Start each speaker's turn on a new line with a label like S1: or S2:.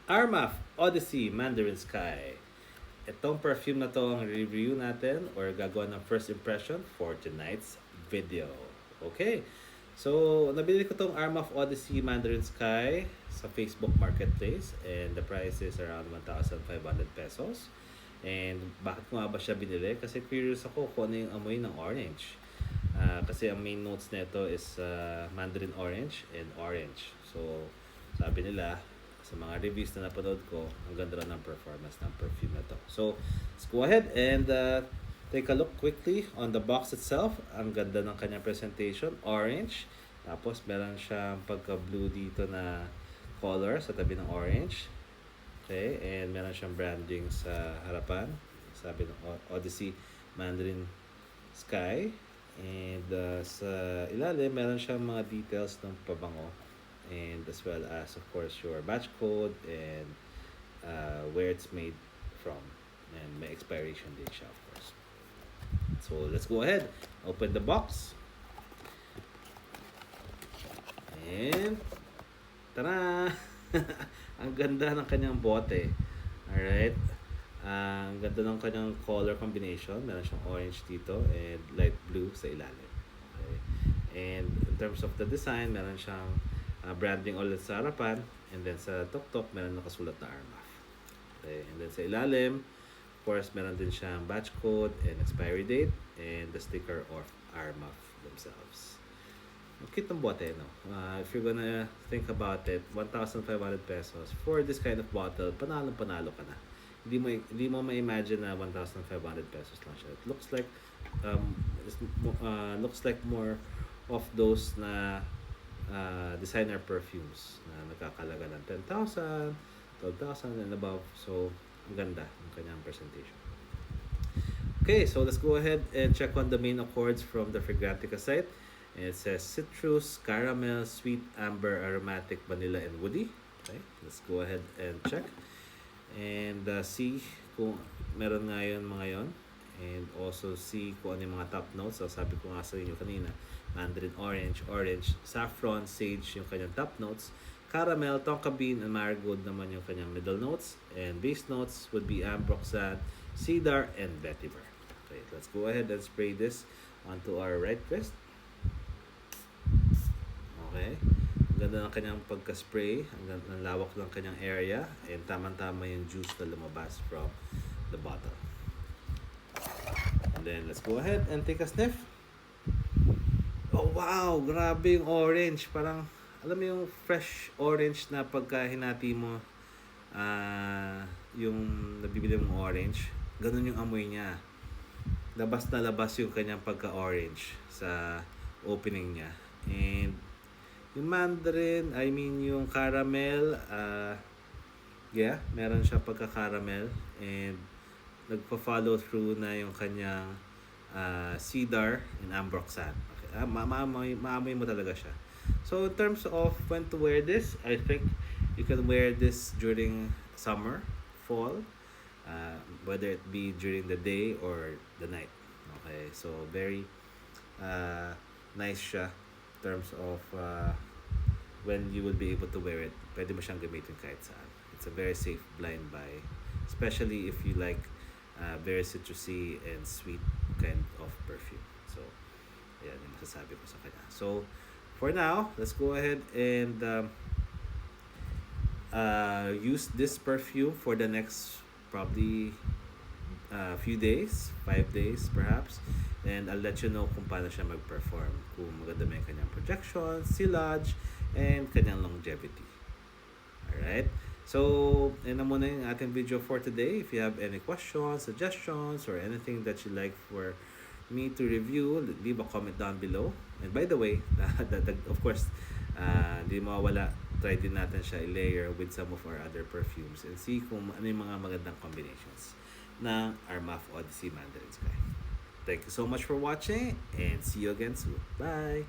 S1: Armaf Odyssey Mandarin Sky. Itong perfume na to ang review natin or gagawa ng first impression for tonight's video. Okay. So, nabili ko tong Armaf Odyssey Mandarin Sky sa Facebook Marketplace and the price is around 1,500 pesos. And bakit ko nga ba siya binili? Kasi curious ako kung ano yung amoy ng orange. Kasi ang main notes nito is Mandarin orange and orange. So, sabi nila, sa mga reviews na napanood ko, ang ganda rin ng performance ng perfume na to. So, let's go ahead and take a look quickly on the box itself. Ang ganda ng kanyang presentation, orange. Tapos, meron siyang pagka-blue dito na color sa tabi ng orange. Okay, and meron siyang branding sa harapan. Sabi ng Odyssey Mandarin Sky. And sa ilalim, meron siyang mga details ng pabango. And as well as, of course, your batch code and where it's made from. And may expiration date siya, of course. So, let's go ahead. Open the box. And, tara! Ang ganda ng kanyang bote. Alright. Ang ganda ng kanyang color combination. Meron siyang orange dito and light blue sa ilalim. Okay. And in terms of the design, meron siyang branding ulit sa harapan, and then sa tuktok meron nakasulat na Armaf. Okay, and then sa ilalim, of course, meron din siyang batch code and expiry date and the sticker of Armaf themselves. Ang cute ng bote, no? If you're gonna think about it, 1,500 pesos for this kind of bottle, panalo ka na. Hindi mo ma-imagine na 1,500 pesos lang siya. It looks like more of those na designer perfumes na nagkakalaga ng 10,000, 12,000 and above. So, ang ganda ng kanyang presentation. Okay, so let's go ahead and check on the main accords from the Fragrantica site. And it says citrus, caramel, sweet, amber, aromatic, vanilla, and woody. Okay, let's go ahead and check. And see kung meron nga yun mga yon. And also see kung ano yung mga top notes. So, sabi ko nga sa inyo kanina, Mandarin orange, saffron, sage yung kanyang top notes. Caramel, tonka bean, and marigold naman yung kanyang middle notes. And base notes would be ambroxan, cedar, and vetiver. Okay, let's go ahead and spray this onto our right wrist. Okay. Ang ganda ng kanyang pagka-spray. Ang lawak ng kanyang area. And tamang-tama yung juice na lumabas from the bottle. And then, let's go ahead and take a sniff. Oh, wow! Grabe yung orange. Parang, alam mo yung fresh orange na pagka hinati mo yung nabibili mong orange. Ganun yung amoy niya. Labas na labas yung kanyang pagka-orange sa opening niya. And, yung mandarin, yung caramel, meron siya pagka-caramel. And, nagpa-follow through na yung kanyang cedar and ambroxan. Okay. Maamoy mo talaga siya. So, in terms of when to wear this, I think you can wear this during summer, fall, whether it be during the day or the night. Okay, so very nice siya in terms of when you will be able to wear it. Pwede mo siyang gamitin kahit saan. It's a very safe blind buy, especially if you like very citrusy and sweet kind of perfume. So, yan yung masasabi ko sa kanya. So, for now, let's go ahead and use this perfume for the next probably few days, 5 days perhaps. And I'll let you know kung paano siya mag-perform. Kung maganda may kanyang projection, silage, and kanyang longevity. Alright? So, yun na muna yung ating video for today. If you have any questions, suggestions, or anything that you'd like for me to review, leave a comment down below. And by the way, of course, di mawawala, try din natin siya i-layer with some of our other perfumes and see kung ano yung mga magandang combinations ng Armaf Odyssey Mandarin Sky. Thank you so much for watching and see you again soon. Bye!